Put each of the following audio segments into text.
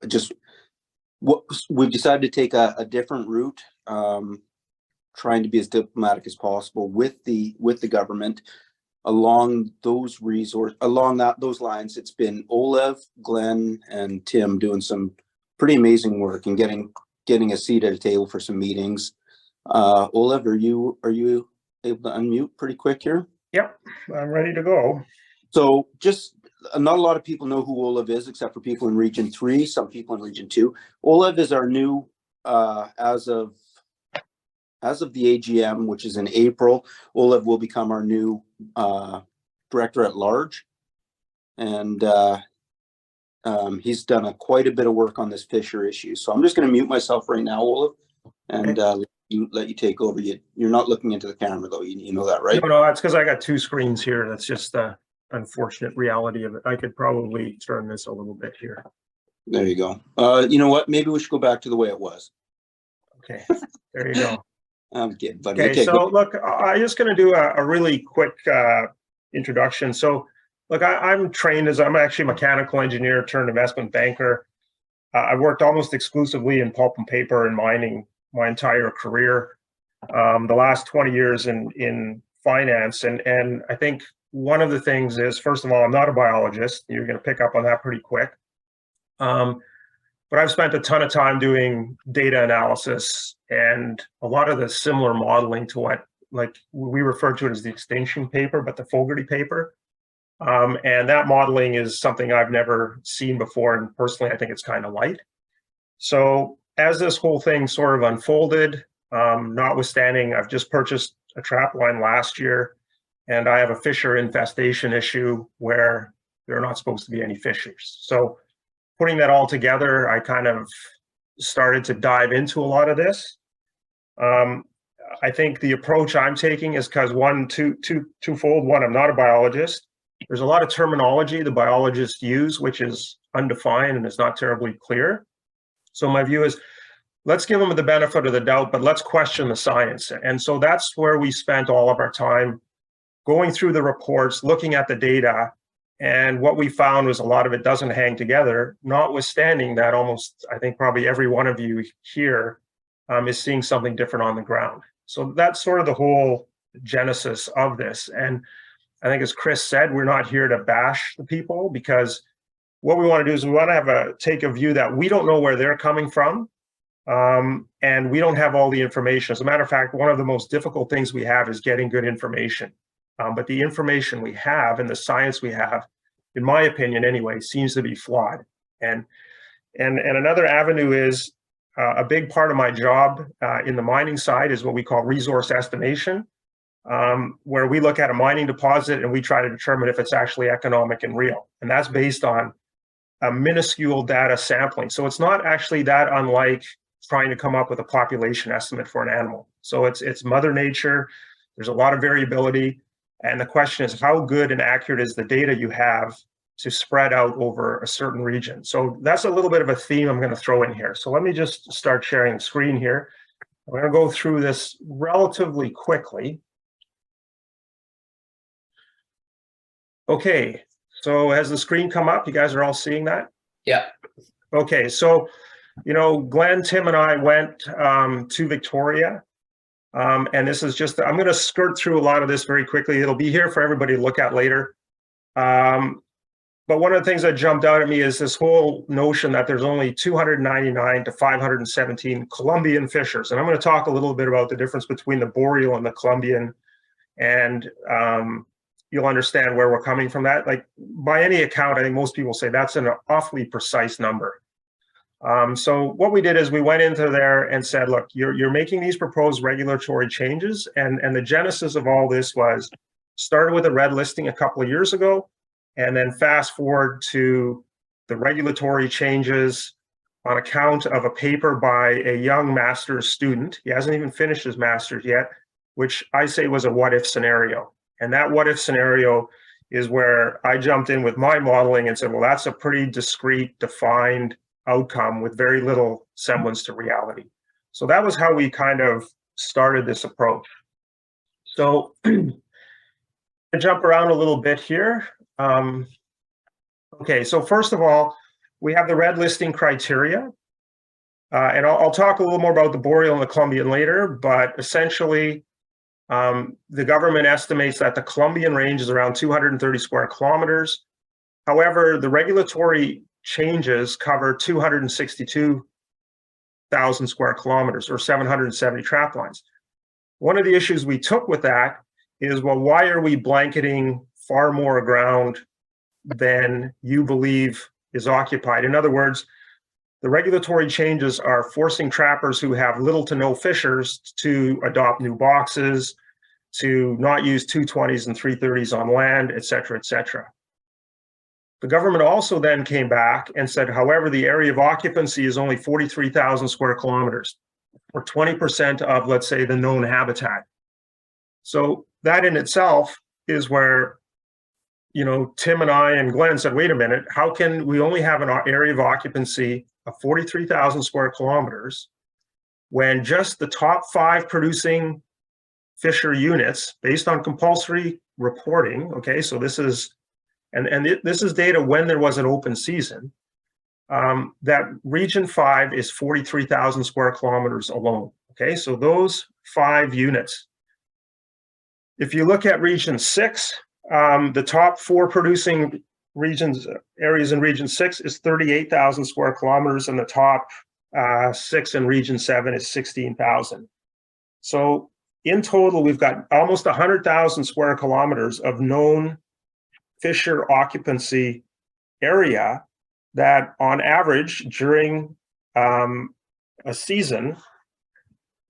just what we've decided to take a different route, trying to be as diplomatic as possible with the government along those those lines. It's been Olev, Glenn, and Tim doing some pretty amazing work and getting a seat at a table for some meetings. Olev, are you able to unmute pretty quick here? Yep, I'm ready to go. So just not a lot of people know who Olev is, except for people in Region 3, some people in Region 2. Olev is our new, as of the AGM, which is in April, Olev will become our new director at large. And he's done quite a bit of work on this Fisher issue. So I'm just going to mute myself right now, Olev, and let you take over. You're not looking into the camera, though. You know that, right? No, that's because I got two screens here. That's just the unfortunate reality of it. I could probably turn this a little bit here. There you go. You know what? Maybe we should go back to the way it was. Okay, there you go. I'm kidding, buddy. Okay, so look, I'm just going to do a really quick introduction. So look, I'm trained I'm actually a mechanical engineer turned investment banker. I've worked almost exclusively in pulp and paper and mining my entire career. The last 20 years in finance, and I think one of the things is, first of all, I'm not a biologist. You're going to pick up on that pretty quick. But I've spent a ton of time doing data analysis and a lot of the similar modeling to what, like, we refer to it as the extinction paper, but the Fogarty paper. And that modeling is something I've never seen before. And personally, I think it's kind of light. So as this whole thing sort of unfolded, notwithstanding, I've just purchased a trap line last year, and I have a Fisher infestation issue where there are not supposed to be any fishers. So putting that all together, I kind of started to dive into a lot of this. I think the approach I'm taking is because twofold. One, I'm not a biologist. There's a lot of terminology the biologists use, which is undefined and is not terribly clear. So my view is, let's give them the benefit of the doubt, but let's question the science. And so that's where we spent all of our time going through the reports, looking at the data. And what we found was a lot of it doesn't hang together, notwithstanding that almost, I think probably every one of you here is seeing something different on the ground. So that's sort of the whole genesis of this. And I think, as Chris said, we're not here to bash the people, because what we want to do is we want to take a view that we don't know where they're coming from, and we don't have all the information. As a matter of fact, one of the most difficult things we have is getting good information. But the information we have and the science we have, in my opinion anyway, seems to be flawed. And another avenue is a big part of my job in the mining side is what we call resource estimation, where we look at a mining deposit and we try to determine if it's actually economic and real. And that's based on a minuscule data sampling. So it's not actually that unlike trying to come up with a population estimate for an animal. So it's Mother Nature. There's a lot of variability. And the question is, how good and accurate is the data you have to spread out over a certain region? So that's a little bit of a theme I'm going to throw in here. So let me just start sharing the screen here. I'm going to go through this relatively quickly. Okay, so has the screen come up? You guys are all seeing that? Yeah. Okay, so, you know, Glenn, Tim, and I went to Victoria. And this is just, I'm going to skirt through a lot of this very quickly. It'll be here for everybody to look at later. But one of the things that jumped out at me is this whole notion that there's only 299 to 517 Columbian fishers. And I'm going to talk a little bit about the difference between the boreal and the Columbian. And you'll understand where we're coming from that. Like, by any account, I think most people say that's an awfully precise number. So what we did is we went into there and said, look, you're making these proposed regulatory changes. And the genesis of all this was started with a red listing a couple of years ago, and then fast forward to the regulatory changes on account of a paper by a young master's student. He hasn't even finished his master's yet, which I say was a what if scenario. And that what if scenario is where I jumped in with my modeling and said, well, that's a pretty discrete, defined outcome with very little semblance to reality. So that was how we kind of started this approach. So to jump around a little bit here. Okay, so first of all, we have the red listing criteria. And I'll talk a little more about the Boreal and the Columbian later, but essentially, the government estimates that the Columbian range is around 230 square kilometers. However, the regulatory changes cover 262,000 square kilometers, or 770 trap lines. One of the issues we took with that is, well, why are we blanketing far more ground than you believe is occupied? In other words, the regulatory changes are forcing trappers who have little to no fishers to adopt new boxes, to not use 220s and 330s on land, et cetera, et cetera. The government also then came back and said, however, the area of occupancy is only 43,000 square kilometers, or 20% of, let's say, the known habitat. So that in itself is where, you know, Tim and I and Glenn said, wait a minute, how can we only have an area of occupancy of 43,000 square kilometers when just the top 5 producing fisher units, based on compulsory reporting, okay, so this is, this is data when there was an open season, that region 5 is 43,000 square kilometers alone, okay? So those 5 units. If you look at region 6, the top 4 producing areas in region 6 is 38,000 square kilometers, and the top 6 in region 7 is 16,000. So in total, we've got almost 100,000 square kilometers of known fisher occupancy area that on average during a season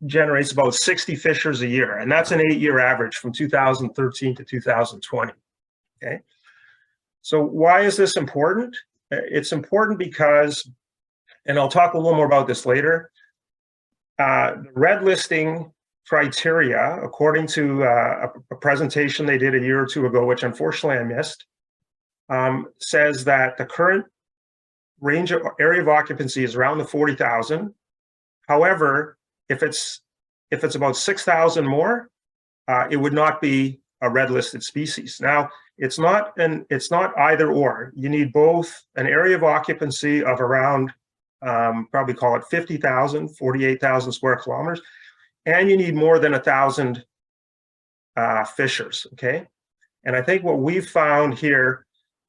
generates about 60 fishers a year. And that's an 8-year average from 2013 to 2020, okay? So why is this important? It's important because, and I'll talk a little more about this later, the red listing criteria, according to a presentation they did a year or 2 ago, which unfortunately I missed, says that the current range of area of occupancy is around the 40,000. However, if it's about 6,000 more, it would not be a red listed species. Now, it's not either or. You need both an area of occupancy of around, probably call it 50,000, 48,000 square kilometers, and you need more than 1,000 fishers, okay? And I think what we've found here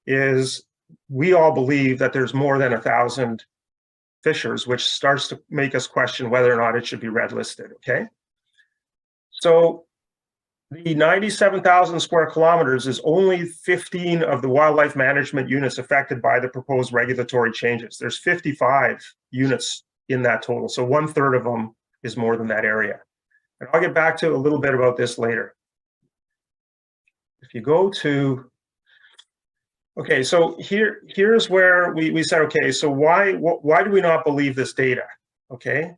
is we all believe that there's more than 1,000 fishers, which starts to make us question whether or not it should be red listed, okay? So the 97,000 square kilometers is only 15 of the wildlife management units affected by the proposed regulatory changes. There's 55 units in that total, so 1/3 of them is more than that area. And I'll get back to a little bit about this later. If you go to, okay, so here's where we said, okay, so why do we not believe this data, okay?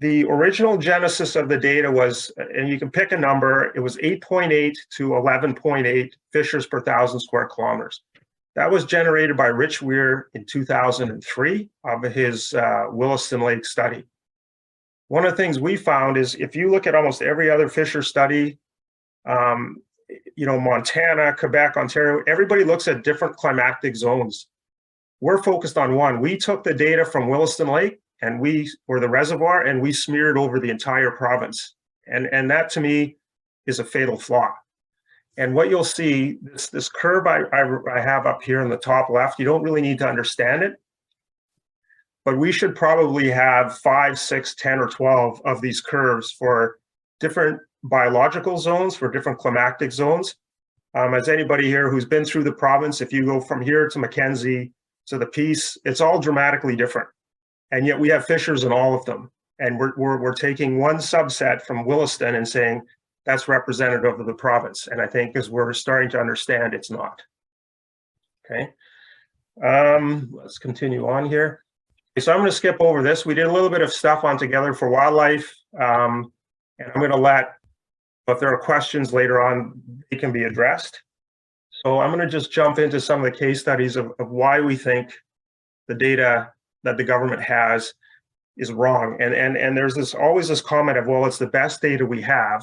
The original genesis of the data was, and you can pick a number, it was 8.8 to 11.8 fishers per 1,000 square kilometers. That was generated by Rich Weir in 2003 of his Williston Lake study. One of the things we found is if you look at almost every other fisher study, you know, Montana, Quebec, Ontario, everybody looks at different climatic zones. We're focused on one. We took the data from Williston Lake and or the reservoir, and we smeared over the entire province. And that to me is a fatal flaw. And what you'll see, this curve I have up here in the top left, you don't really need to understand it, but we should probably have 5, 6, 10, or 12 of these curves for different biological zones, for different climatic zones. As anybody here who's been through the province, if you go from here to Mackenzie to the Peace, it's all dramatically different. And yet we have fishers in all of them. And we're taking one subset from Williston and saying that's representative of the province. And I think as we're starting to understand, it's not. Okay. Let's continue on here. Okay, so I'm going to skip over this. We did a little bit of stuff on Together for Wildlife. And I'm going to if there are questions later on, they can be addressed. So I'm going to just jump into some of the case studies of why we think the data that the government has is wrong. And there's always this comment of, well, it's the best data we have.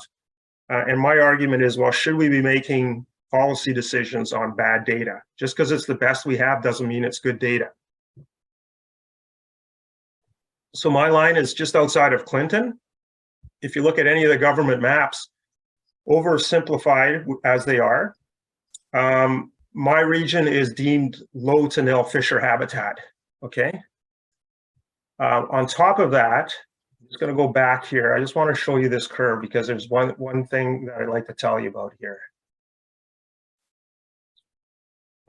And my argument is, well, should we be making policy decisions on bad data. Just because it's the best we have doesn't mean it's good data. So my line is just outside of Clinton. If you look at any of the government maps, oversimplified as they are, my region is deemed low to nil fisher habitat, okay? On top of that, I'm just gonna go back here. I just wanna show you this curve because there's one thing that I'd like to tell you about here.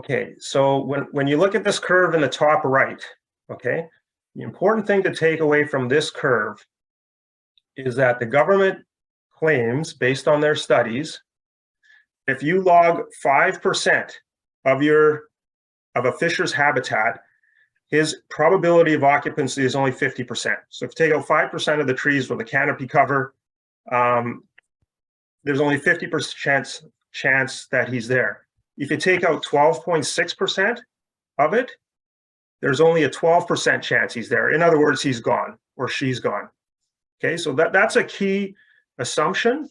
Okay, so when you look at this curve in the top right, okay, the important thing to take away from this curve is that the government claims, based on their studies, if you log 5% of a fisher's habitat, his probability of occupancy is only 50%. So if you take out 5% of the trees with a canopy cover, there's only 50% chance that he's there. If you take out 12.6% of it, there's only a 12% chance he's there. In other words, he's gone or she's gone. Okay, so that's a key assumption,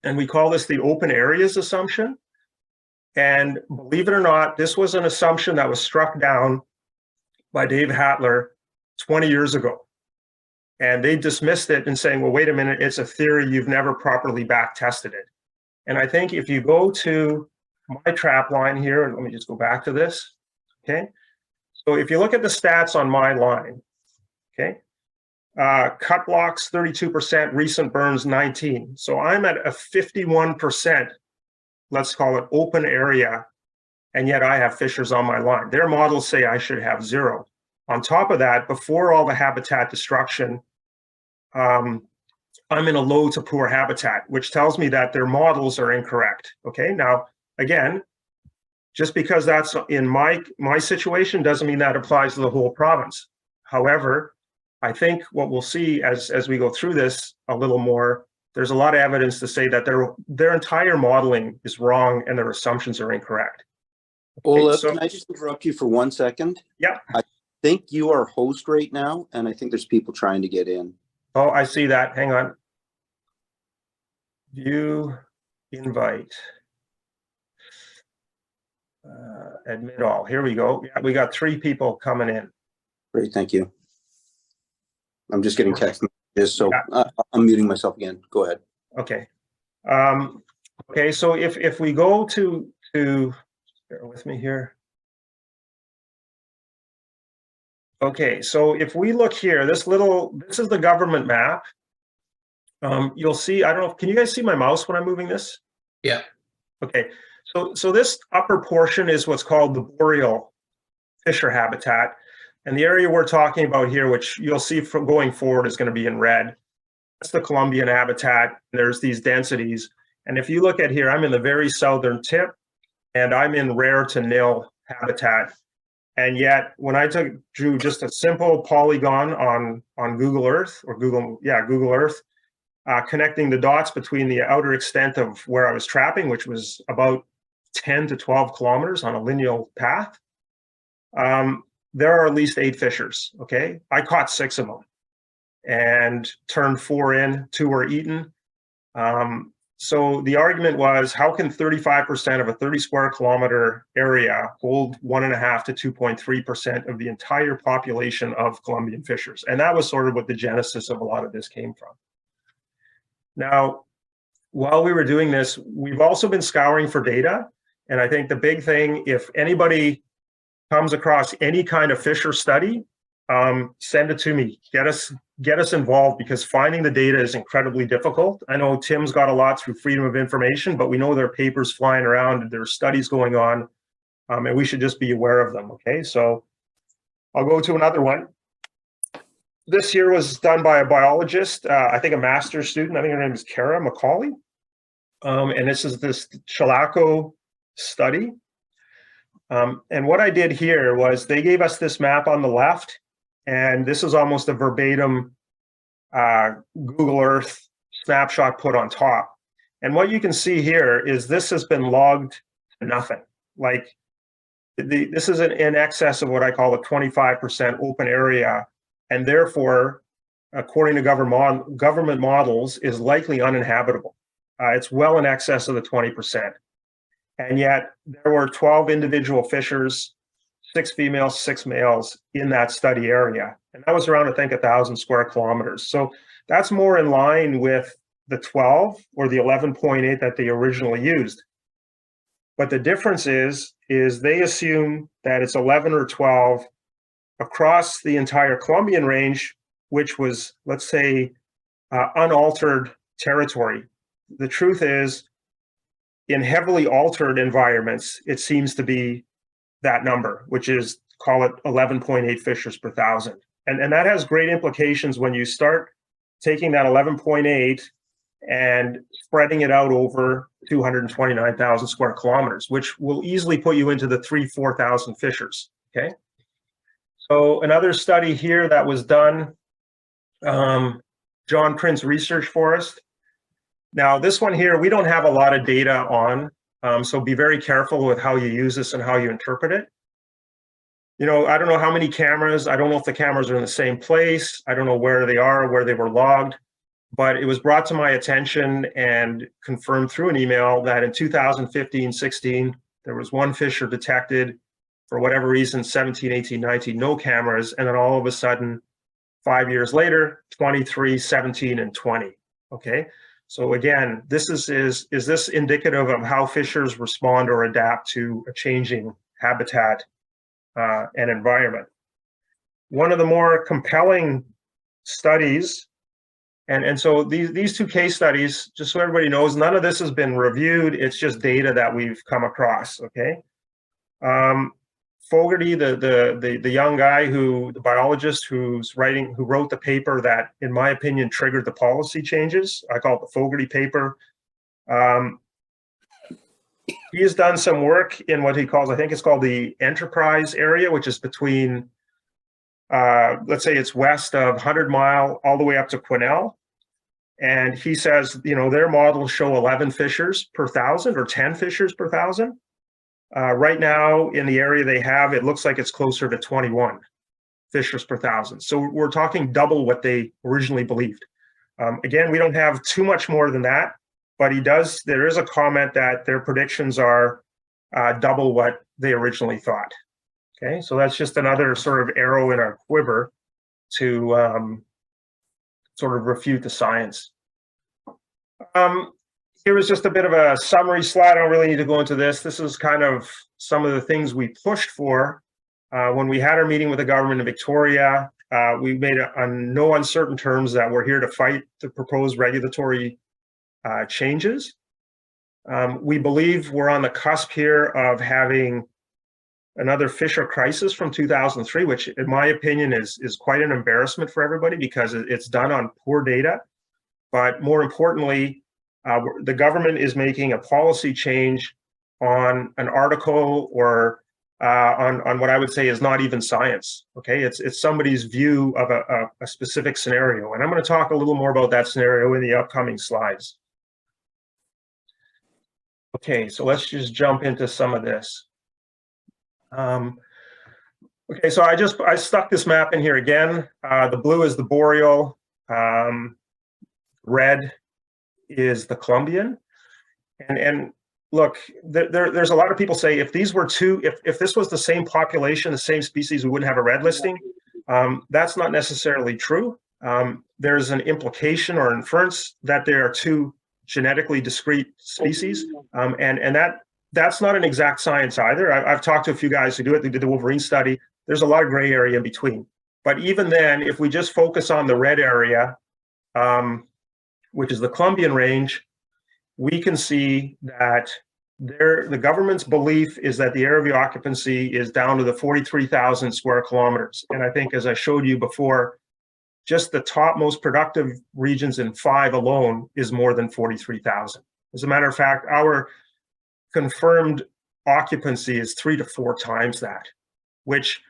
and we call this the open areas assumption. And believe it or not, this was an assumption that was struck down by Dave Hattler 20 years ago. And they dismissed it and saying, well, wait a minute, it's a theory, you've never properly back tested it. And I think if you go to my trap line here, and let me just go back to this, okay? So if you look at the stats on my line, okay? Cut blocks 32%, recent burns 19. So I'm at a 51%, let's call it open area, and yet I have fishers on my line. Their models say I should have 0. On top of that, before all the habitat destruction, I'm in a low to poor habitat, which tells me that their models are incorrect. Okay, now, again, just because that's in my situation doesn't mean that applies to the whole province. However, I think what we'll see as we go through this a little more, there's a lot of evidence to say that their entire modeling is wrong and their assumptions are incorrect. Okay, Ola, so, can I just interrupt you for 1 second? Yeah. I think you are host right now, and I think there's people trying to get in. Oh, I see that. Hang on. View invite. Admit all. Here we go. Yeah, we got 3 people coming in. Great, thank you. I'm just getting text messages, so I'm muting myself again. Go ahead. Okay. Okay, so if we go to bear with me here. Okay, so if we look here, this is the government map. You'll see, I don't know, can you guys see my mouse when I'm moving this? Yeah. Okay, so this upper portion is what's called the boreal fisher habitat. And the area we're talking about here, which you'll see from going forward, is going to be in red. That's the Columbian habitat. There's these densities. And if you look at here, I'm in the very southern tip, and I'm in rare to nil habitat. And yet, when I drew just a simple polygon on Google Earth, or Google Earth, connecting the dots between the outer extent of where I was trapping, which was about 10 to 12 kilometers on a lineal path, there are at least 8 fishers, okay? I caught 6 of them and turned 4 in, 2 were eaten. So the argument was, how can 35% of a 30 square kilometer area hold 1.5 to 2.3% of the entire population of Columbian fishers? And that was sort of what the genesis of a lot of this came from. Now, while we were doing this, we've also been scouring for data. And I think the big thing, if anybody comes across any kind of fisher study, send it to me. Get us involved, because finding the data is incredibly difficult. I know Tim's got a lot through Freedom of Information, but we know there are papers flying around, there are studies going on, and we should just be aware of them, okay? So I'll go to another one. This here was done by a biologist, I think a master's student. I think her name is Kara McCauley. And this is this Chilako study. And what I did here was they gave us this map on the left, and this is almost a verbatim Google Earth snapshot put on top. And what you can see here is this has been logged to nothing. Like this is in excess of what I call a 25% open area, and therefore, according to government models, is likely uninhabitable. It's well in excess of the 20%. And yet there were 12 individual fishers, 6 females, 6 males in that study area. And that was around, I think, 1,000 square kilometers. So that's more in line with the 12 or the 11.8 that they originally used. But the difference is they assume that it's 11 or 12 across the entire Columbian range, which was, let's say, unaltered territory. The truth is, in heavily altered environments, it seems to be that number, which is, call it 11.8 fishers per thousand. And that has great implications when you start taking that 11.8 and spreading it out over 229,000 square kilometers, which will easily put you into the 4,000 fishers, okay? So another study here that was done, John Prince Research Forest. Now this one here, we don't have a lot of data on, so be very careful with how you use this and how you interpret it. You know, I don't know how many cameras, I don't know if the cameras are in the same place, I don't know where they are, where they were logged, but it was brought to my attention and confirmed through an email that in 2015-16, there was one fisher detected for whatever reason, 17, 18, 19, no cameras, and then all of a sudden, 5 years later, 23, 17, and 20, okay? So again, this is this indicative of how fishers respond or adapt to a changing habitat and environment? One of the more compelling studies, and so these two case studies, just so everybody knows, none of this has been reviewed, it's just data that we've come across, okay? Fogarty, the young guy the biologist who wrote the paper that, in my opinion, triggered the policy changes. I call it the Fogarty paper. He has done some work in what he calls, I think it's called the Enterprise area, which is between, let's say it's west of 100 Mile all the way up to Quesnel. And he says, you know, their models show 11 fishers per thousand or 10 fishers per thousand. Right now, in the area they have, it looks like it's closer to 21 fishers per thousand. So we're talking double what they originally believed. Again, we don't have too much more than that, but there is a comment that their predictions are double what they originally thought. Okay, so that's just another sort of arrow in our quiver to sort of refute the science. Here is just a bit of a summary slide. I don't really need to go into this. This is kind of some of the things we pushed for when we had our meeting with the government of Victoria. We made it on no uncertain terms that we're here to fight the proposed regulatory changes. We believe we're on the cusp here of having another Fisher crisis from 2003, which in my opinion is quite an embarrassment for everybody because it's done on poor data. But more importantly, the government is making a policy change on an article or on what I would say is not even science. Okay, it's somebody's view of a specific scenario, and I'm going to talk a little more about that scenario in the upcoming slides. Okay, so let's just jump into some of this. Okay, so I stuck this map in here again. The blue is the boreal, red is the Columbian, and look, there's a lot of people say if these were if this was the same population, the same species, we wouldn't have a red listing. That's not necessarily true. There's an implication or inference that there are two genetically discrete species, and that's not an exact science either. I've talked to a few guys who do it. They did the Wolverine study. There's a lot of gray area in between. But even then, if we just focus on the red area, which is the Columbian range, we can see that the government's belief is that the area of occupancy is down to the 43,000 square kilometers. And I think, as I showed you before, just the top most productive regions in 5 alone is more than 43,000. As a matter of fact, our confirmed occupancy is 3 to 4 times that, which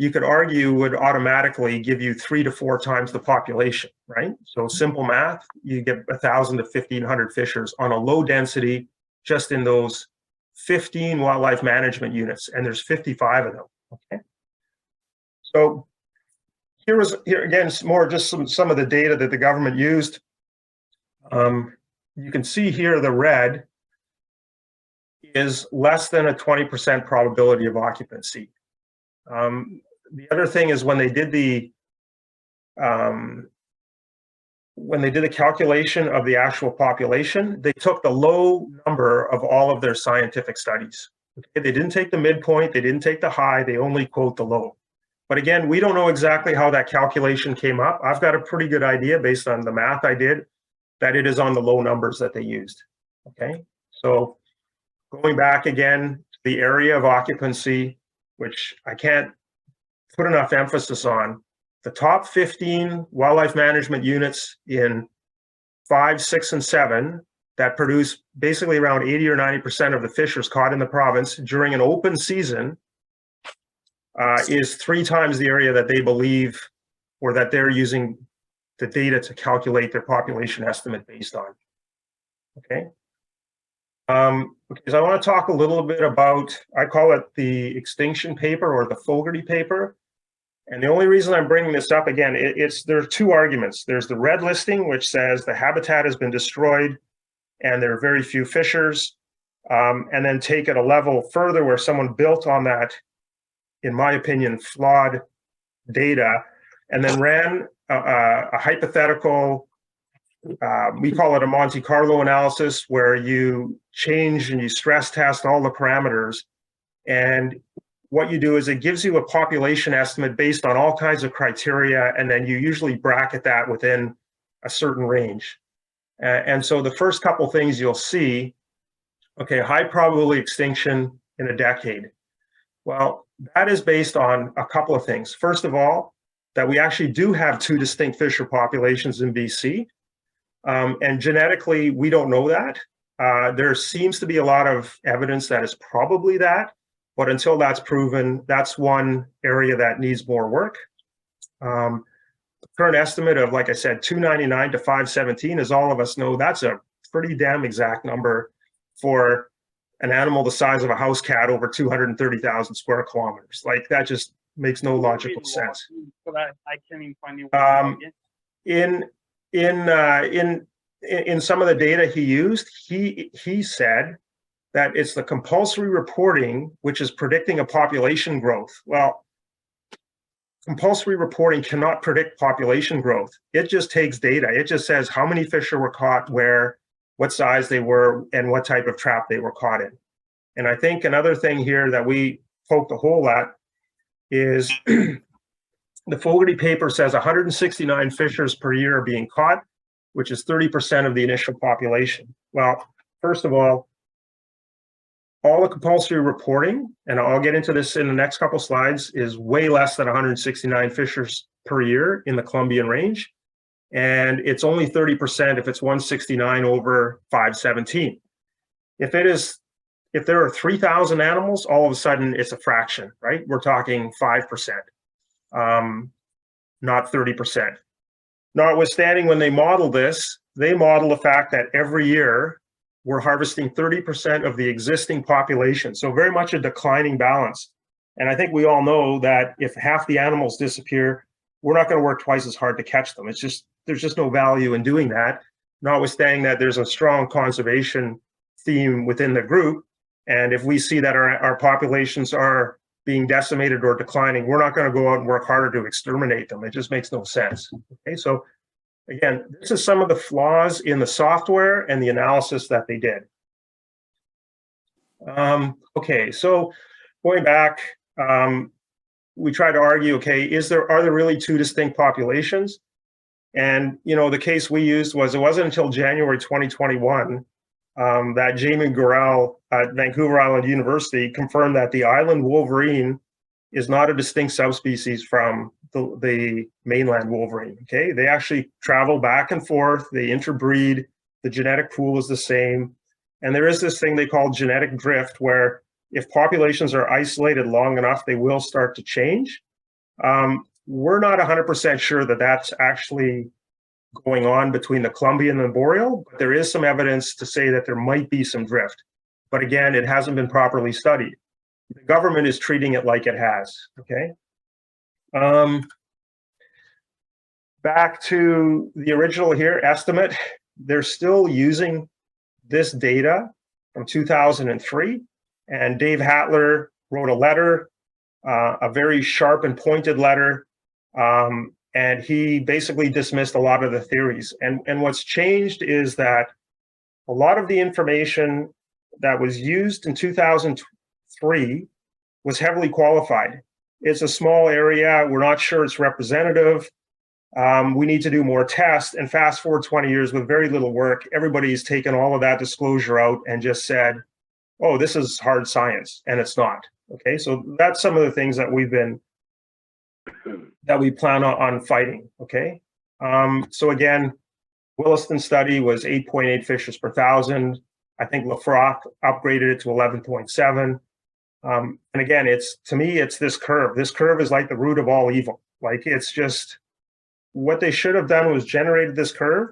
you could argue would automatically give you 3 to 4 times the population, right? So simple math, you get 1,000 to 1,500 fishers on a low density, just in those 15 wildlife management units, and there's 55 of them, okay? So here again, more just some of the data that the government used. You can see here the red. is less than a 20% probability of occupancy. The other thing is when they did the calculation of the actual population, they took the low number of all of their scientific studies. Okay? They didn't take the midpoint, they didn't take the high, they only quote the low. But again, we don't know exactly how that calculation came up. I've got a pretty good idea based on the math I did that it is on the low numbers that they used. Okay, so going back again to the area of occupancy, which I can't put enough emphasis on, the top 15 wildlife management units in 5, 6, and 7 that produce basically around 80 or 90% of the fishers caught in the province during an open season is 3 times the area that they believe, or that they're using the data to calculate their population estimate based on. Okay. Because I want to talk a little bit about, I call it the extinction paper or the Fogarty paper. And the only reason I'm bringing this up again, there are 2 arguments. There's the red listing, which says the habitat has been destroyed and there are very few fishers. And then take it a level further where someone built on that, in my opinion, flawed data, and then ran a hypothetical, we call it a Monte Carlo analysis, where you change and you stress test all the parameters. And what you do is it gives you a population estimate based on all kinds of criteria, and then you usually bracket that within a certain range. And so the first couple things you'll see, okay, high probability extinction in a decade. Well, that is based on a couple of things. First of all, that we actually do have 2 distinct fisher populations in BC. And genetically, we don't know that. There seems to be a lot of evidence that it's probably that, but until that's proven, that's one area that needs more work. The current estimate of, like I said, 299 to 517, as all of us know, that's a pretty damn exact number for an animal the size of a house cat over 230,000 square kilometers. Like, that just makes no logical sense. In some of the data he used, he said that it's the compulsory reporting which is predicting a population growth. Well, compulsory reporting cannot predict population growth. It just takes data. It just says how many fish were caught where, what size they were, and what type of trap they were caught in. And I think another thing here that we poked a hole at is the Fogarty paper says 169 fishers per year are being caught, which is 30% of the initial population. Well, first of all the compulsory reporting, and I'll get into this in the next couple slides, is way less than 169 fishers per year in the Columbian Range. And it's only 30% if it's 169 over 517. If there are 3,000 animals, all of a sudden it's a fraction, right? We're talking 5%, not 30%. Notwithstanding, when they model this, they model the fact that every year we're harvesting 30% of the existing population. So very much a declining balance. And I think we all know that if half the animals disappear, we're not going to work twice as hard to catch them. It's just, there's just no value in doing that, notwithstanding that there's a strong conservation theme within the group. And if we see that our populations are being decimated or declining, we're not going to go out and work harder to exterminate them. It just makes no sense. Okay, so again, this is some of the flaws in the software and the analysis that they did. Okay, so going back, we tried to argue, okay, are there really 2 distinct populations? And, you know, the case we used was, it wasn't until January 2021 that Jamie Gorell at Vancouver Island University confirmed that the island wolverine is not a distinct subspecies from the mainland wolverine, okay? They actually travel back and forth, they interbreed, the genetic pool is the same, and there is this thing they call genetic drift, where if populations are isolated long enough, they will start to change. We're not 100% sure that that's actually going on between the Columbian and the Boreal, but there is some evidence to say that there might be some drift. But again, it hasn't been properly studied. The government is treating it like it has, okay? Back to the original here, estimate, they're still using this data from 2003. And Dave Hattler wrote a letter, a very sharp and pointed letter, and he basically dismissed a lot of the theories. And what's changed is that a lot of the information that was used in 2003 was heavily qualified. It's a small area. We're not sure it's representative. We need to do more tests. And fast forward 20 years with very little work, everybody's taken all of that disclosure out and just said, oh, this is hard science, and it's not. Okay, so that's some of the things that we plan on fighting. Okay, so again, Williston study was 8.8 fishers per thousand. I think Lafrock upgraded it to 11.7. And again, to me, it's this curve. This curve is like the root of all evil. Like, it's just, what they should have done was generated this curve,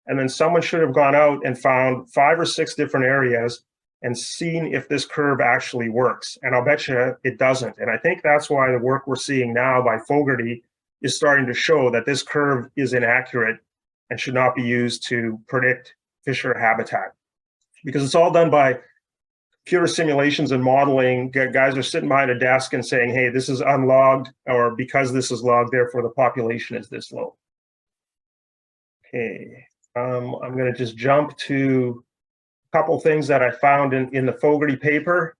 and then someone should have gone out and found 5 or 6 different areas and seen if this curve actually works. And I'll bet you it doesn't. And I think that's why the work we're seeing now by Fogarty is starting to show that this curve is inaccurate and should not be used to predict fisher habitat. Because it's all done by computer simulations and modeling. Guys are sitting behind a desk and saying, hey, this is unlogged, or because this is logged, therefore the population is this low. Okay, I'm going to just jump to a couple things that I found in the Fogarty paper.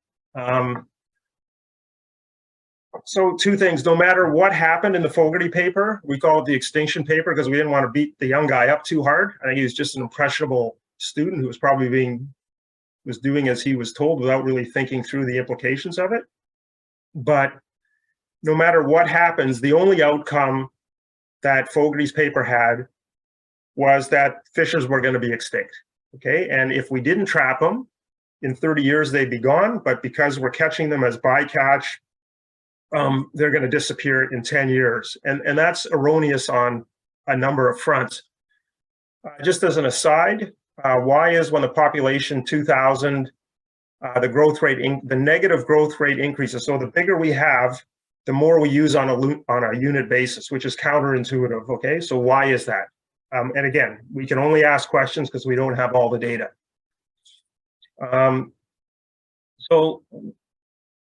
So 2 things. No matter what happened in the Fogarty paper, we call it the extinction paper because we didn't want to beat the young guy up too hard. I think he was just an impressionable student who was probably was doing as he was told without really thinking through the implications of it. But no matter what happens, the only outcome that Fogarty's paper had was that fishers were going to be extinct. Okay, and if we didn't trap them, in 30 years they'd be gone. But because we're catching them as bycatch, they're going to disappear in 10 years. And that's erroneous on a number of fronts. Just as an aside, why is when the population 2000, the growth rate, the negative growth rate increases? So the bigger we have, the more we use on a unit basis, which is counterintuitive. Okay, so why is that? And again, we can only ask questions because we don't have all the data. So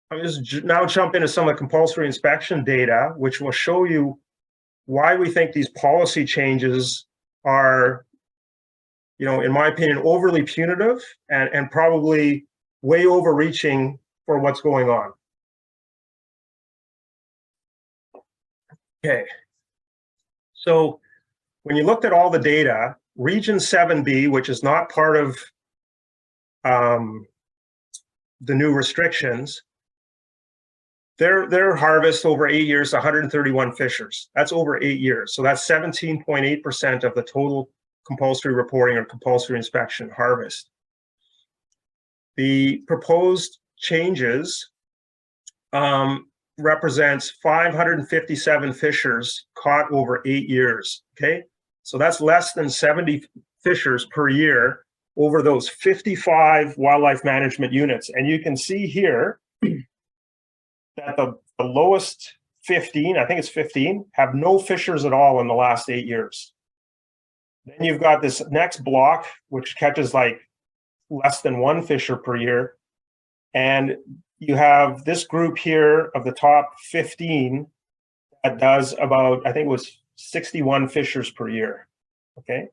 I'll just now jump into some of the compulsory inspection data, which will show you why we think these policy changes are, in my opinion, overly punitive and probably way overreaching for what's going on. Okay, so when you looked at all the data, Region 7B, which is not part of the new restrictions, their harvest over 8 years, 131 fishers. That's over 8 years. So that's 17.8% of the total compulsory reporting or compulsory inspection harvest. The proposed changes represents 557 fishers caught over 8 years. Okay, so that's less than 70 fishers per year over those 55 wildlife management units. And you can see here that the lowest 15, I think it's 15, have no fishers at all in the last 8 years. Then you've got this next block, which catches like less than 1 fisher per year. And you have this group here of the top 15 that does about, I think it was 61 fishers per year. Okay.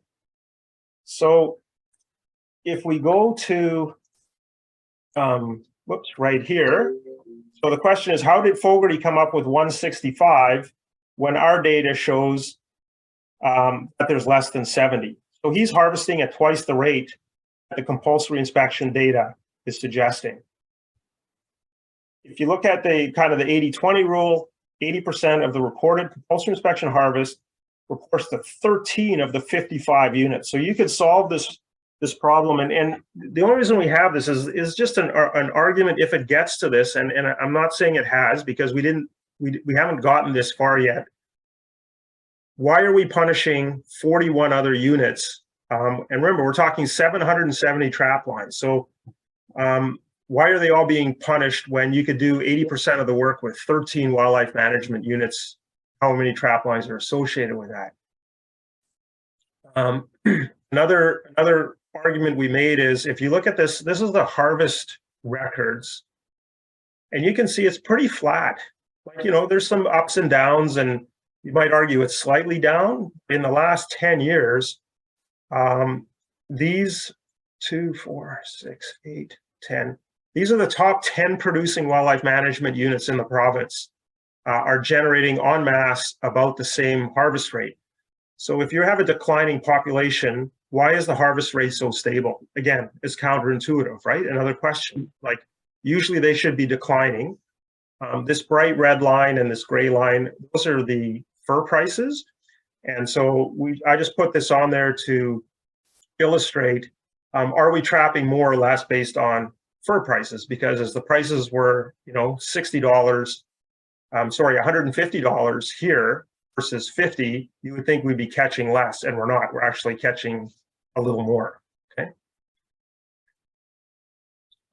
So if we go to, right here. So the question is, how did Fogarty come up with 165 when our data shows that there's less than 70? So he's harvesting at twice the rate that the compulsory inspection data is suggesting. If you look at the kind of the 80-20 rule, 80% of the reported compulsory inspection harvest reports to 13 of the 55 units. So you could solve this problem, and the only reason we have this is just an argument if it gets to this, and I'm not saying it has because we haven't gotten this far yet. Why are we punishing 41 other units? And remember, we're talking 770 trap lines. So why are they all being punished when you could do 80% of the work with 13 wildlife management units? How many trap lines are associated with that? Another argument we made is, if you look at this, this is the harvest records, and you can see it's pretty flat. Like, you know, there's some ups and downs, and you might argue it's slightly down. In the last 10 years, these 2, 4, 6, 8, 10, these are the top 10 producing wildlife management units in the province, are generating en masse about the same harvest rate. So if you have a declining population, why is the harvest rate so stable? Again, it's counterintuitive, right? Another question, like usually they should be declining. This bright red line and this gray line, those are the fur prices. And so I just put this on there to illustrate, are we trapping more or less based on fur prices? Because as the prices were, you know, $60, $150 here versus 50, you would think we'd be catching less, and we're not. We're actually catching a little more, okay?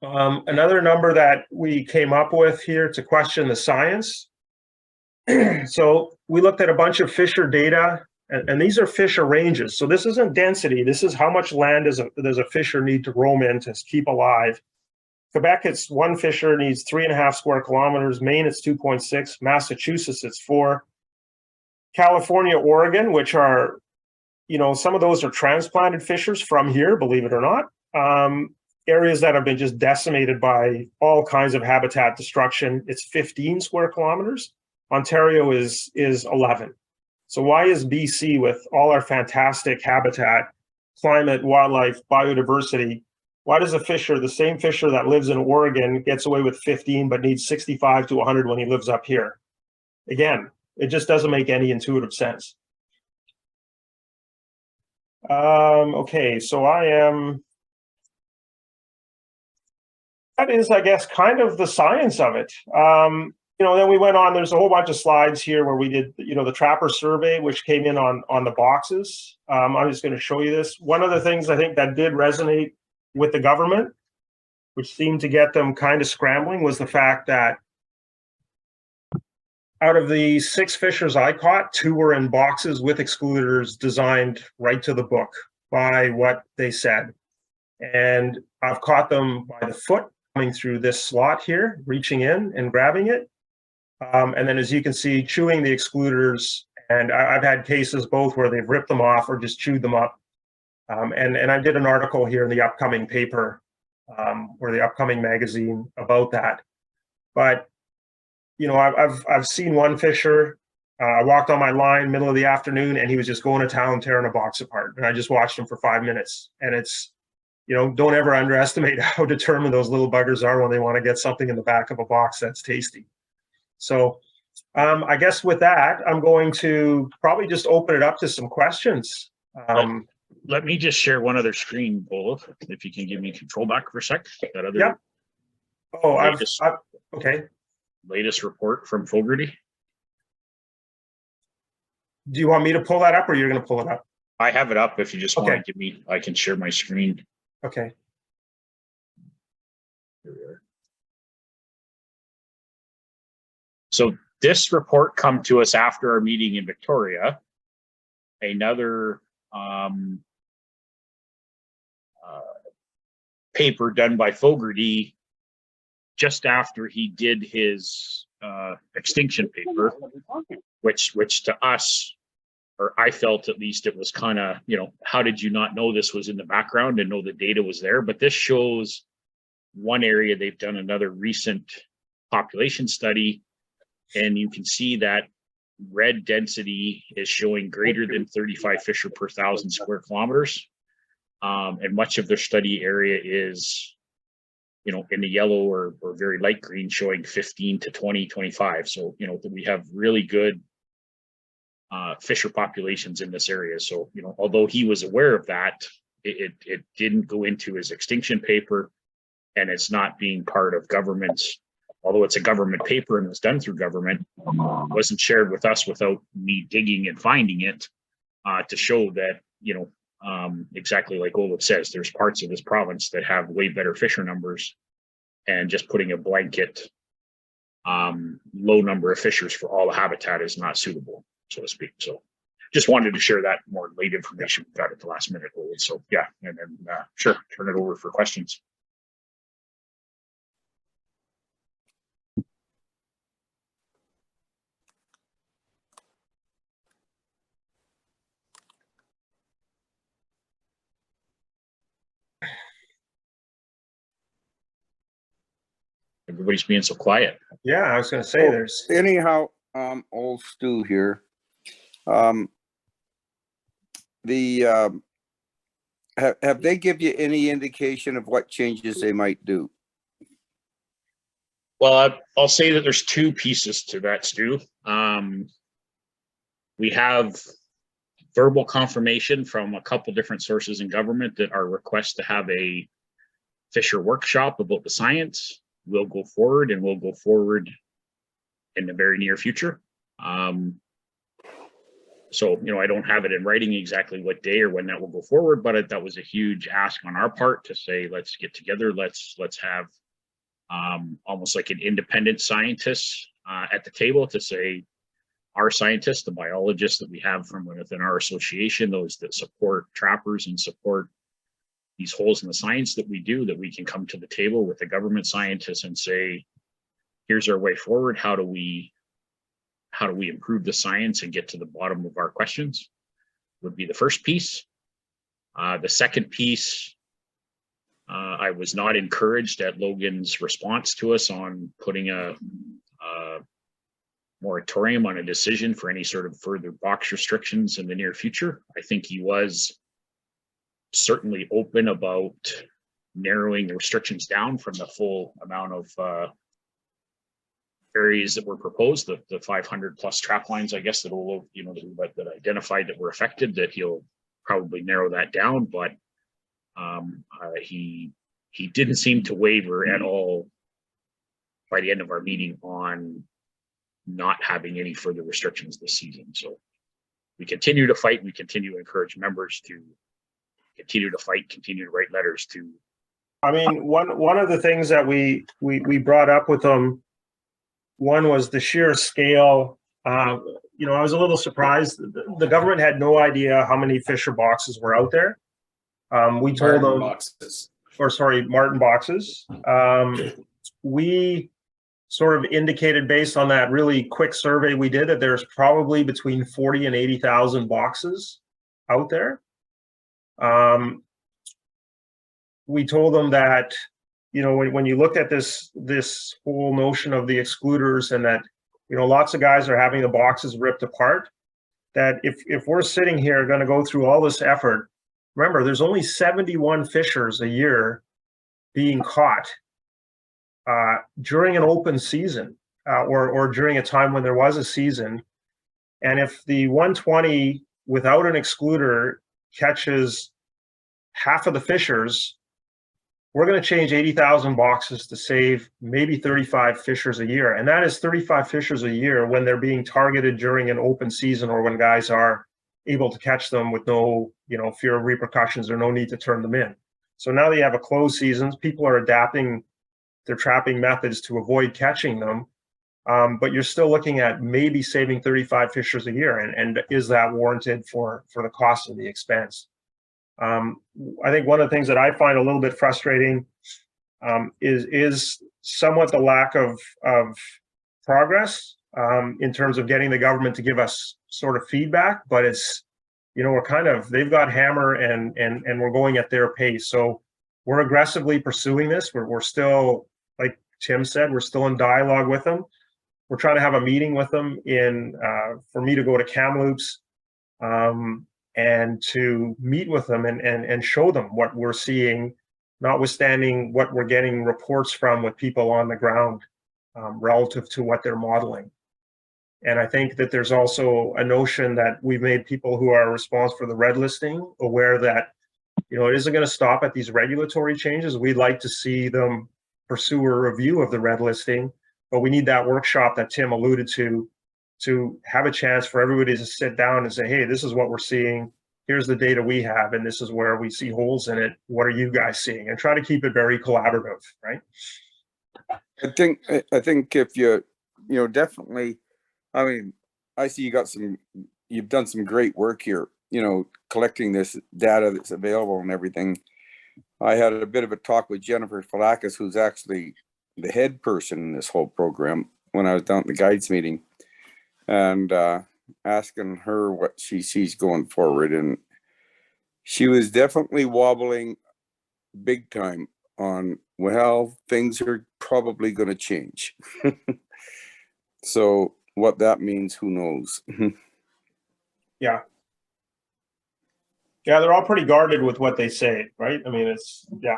Another number that we came up with here to question the science. So we looked at a bunch of Fisher data, and these are Fisher ranges. So this isn't density. This is how much land does a Fisher need to roam in to keep alive. Quebec, it's one Fisher needs 3.5 square kilometers. Maine, it's 2.6. Massachusetts, it's 4. California, Oregon, which are, you know, some of those are transplanted Fishers from here, believe it or not. Areas that have been just decimated by all kinds of habitat destruction, it's 15 square kilometers. Ontario is 11. So why is BC, with all our fantastic habitat, climate, wildlife, biodiversity, why does a Fisher, the same Fisher that lives in Oregon, gets away with 15 but needs 65 to 100 when he lives up here? Again, it just doesn't make any intuitive sense. Okay, so that is, I guess, kind of the science of it. You know, then we went on, there's a whole bunch of slides here where we did, you know, the Trapper survey, which came in on the boxes. I'm just going to show you this. One of the things I think that did resonate with the government, which seemed to get them kind of scrambling, was the fact that out of the 6 Fishers I caught, 2 were in boxes with excluders designed right to the book by what they said. And I've caught them by the foot coming through this slot here, reaching in and grabbing it. And then, as you can see, chewing the excluders. And I've had cases both where they've ripped them off or just chewed them up. And I did an article here in the upcoming paper, or the upcoming magazine, about that. But you know, I've seen one Fisher. I walked on my line middle of the afternoon, and he was just going to town tearing a box apart. And I just watched him for 5 minutes. And it's, you know, don't ever underestimate how determined those little buggers are when they want to get something in the back of a box that's tasty. So I guess with that, I'm going to probably just open it up to some questions. Let me just share one other screen, Olaf, if you can give me control back for a sec. That other, yeah. Oh, latest, okay. Latest report from Fogarty. Do you want me to pull that up, or you're going to pull it up? I have it up. If you just okay. want to give me, I can share my screen. Okay. Here we are. So this report come to us after our meeting in Victoria. Another paper done by Fogarty just after he did his extinction paper, which to us, or I felt at least, it was kind of, you know, how did you not know this was in the background and know the data was there? But this shows one area. They've done another recent population study, and you can see that red density is showing greater than 35 Fisher per 1,000 square kilometers. And much of their study area is, you know, in the yellow or very light green, showing 15 to 20, 25. So, you know, we have really good Fisher populations in this area. So, you know, although he was aware of that, it didn't go into his extinction paper, and it's not being part of government's, although it's a government paper and was done through government, wasn't shared with us without me digging and finding it to show that, you know, exactly like Olaf says, there's parts of this province that have way better Fisher numbers, and just putting a blanket low number of Fishers for all the habitat is not suitable, so to speak. So just wanted to share that more late information we got at the last minute. So yeah, and then sure, turn it over for questions. Everybody's being so quiet. Yeah, I was going to say there's. Anyhow, old Stu here. Have they give you any indication of what changes they might do? Well, I'll say that there's two pieces to that, Stu. We have verbal confirmation from a couple different sources in government that our request to have a Fisher workshop about the science will go forward, and will go forward in the very near future. So, I don't have it in writing exactly what day or when that will go forward, but that was a huge ask on our part to say, let's get together, let's have almost like an independent scientist at the table to say, our scientists, the biologists that we have from within our association, those that support trappers and support these holes in the science that we do, that we can come to the table with the government scientists and say, here's our way forward. How do we improve the science and get to the bottom of our questions, would be the first piece. The second piece, I was not encouraged at Logan's response to us on putting a moratorium on a decision for any sort of further box restrictions in the near future. I think he was certainly open about narrowing the restrictions down from the full amount of areas that were proposed, the 500 plus trap lines, I guess, that identified that were affected, that he'll probably narrow that down. But he didn't seem to waver at all by the end of our meeting on not having any further restrictions this season. So we continue to fight. We continue to encourage members to continue to fight, continue to write letters to. I mean, one of the things that we brought up with them, one was the sheer scale. I was a little surprised. The government had no idea how many Fisher boxes were out there. We told them, Martin boxes. We sort of indicated, based on that really quick survey we did, that there's probably between 40 and 80,000 boxes out there. We told them that, when you look at this whole notion of the excluders, and that, lots of guys are having the boxes ripped apart, that if we're sitting here going to go through all this effort, remember, there's only 71 fishers a year being caught during an open season, or during a time when there was a season. And if the 120 without an excluder catches half of the fishers, we're going to change 80,000 boxes to save maybe 35 fishers a year. And that is 35 fishers a year when they're being targeted during an open season, or when guys are able to catch them with no, fear of repercussions, or no need to turn them in. So now that you have a closed season, people are adapting their trapping methods to avoid catching them. But you're still looking at maybe saving 35 fishers a year. And is that warranted for the cost of the expense? I think one of the things that I find a little bit frustrating is somewhat the lack of progress in terms of getting the government to give us sort of feedback. But it's, they've got hammer and we're going at their pace. So we're aggressively pursuing this. We're still, like Tim said, we're still in dialogue with them. We're trying to have a meeting with them for me to go to Kamloops and to meet with them and show them what we're seeing, notwithstanding what we're getting reports from with people on the ground relative to what they're modeling. And I think that there's also a notion that we've made people who are responsible for the red listing aware that, it isn't going to stop at these regulatory changes. We'd like to see them pursue a review of the red listing, but we need that workshop that Tim alluded to have a chance for everybody to sit down and say, hey, this is what we're seeing. Here's the data we have, and this is where we see holes in it. What are you guys seeing? And try to keep it very collaborative, right? I think if you, definitely, I mean, I see you got some you've done some great work here, collecting this data that's available and everything. I had a bit of a talk with Jennifer Falakis, who's actually the head person in this whole program, when I was down at the guides meeting, and asking her what she sees going forward. And she was definitely wobbling big time on, well, things are probably going to change. So what that means, who knows? Yeah. Yeah, they're all pretty guarded with what they say, right? I mean, it's, yeah.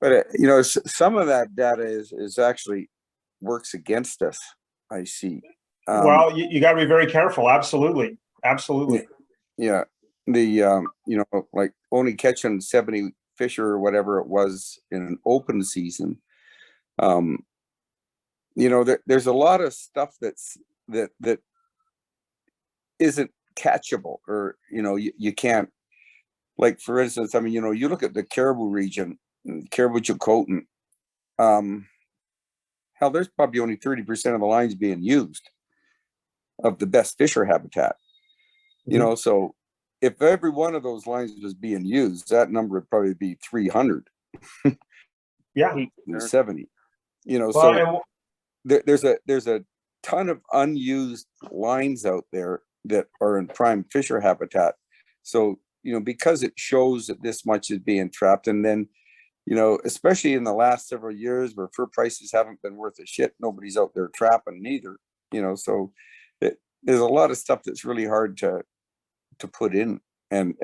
But some of that data is actually works against us. I see. Well, you got to be very careful. Absolutely. Absolutely. Yeah. The like only catching 70 fish or whatever it was in an open season. There's a lot of stuff that isn't catchable, or you can't, like, for instance, I mean, you look at the Caribou region, Caribou-Chilcotin, hell, there's probably only 30% of the lines being used of the best fisher habitat. So if every one of those lines was being used, that number would probably be 300. Yeah. 70. Well, So there's a ton of unused lines out there that are in prime fisher habitat. So, because it shows that this much is being trapped, and then, especially in the last several years where fur prices haven't been worth a shit, nobody's out there trapping neither, so there's a lot of stuff that's really hard to put in and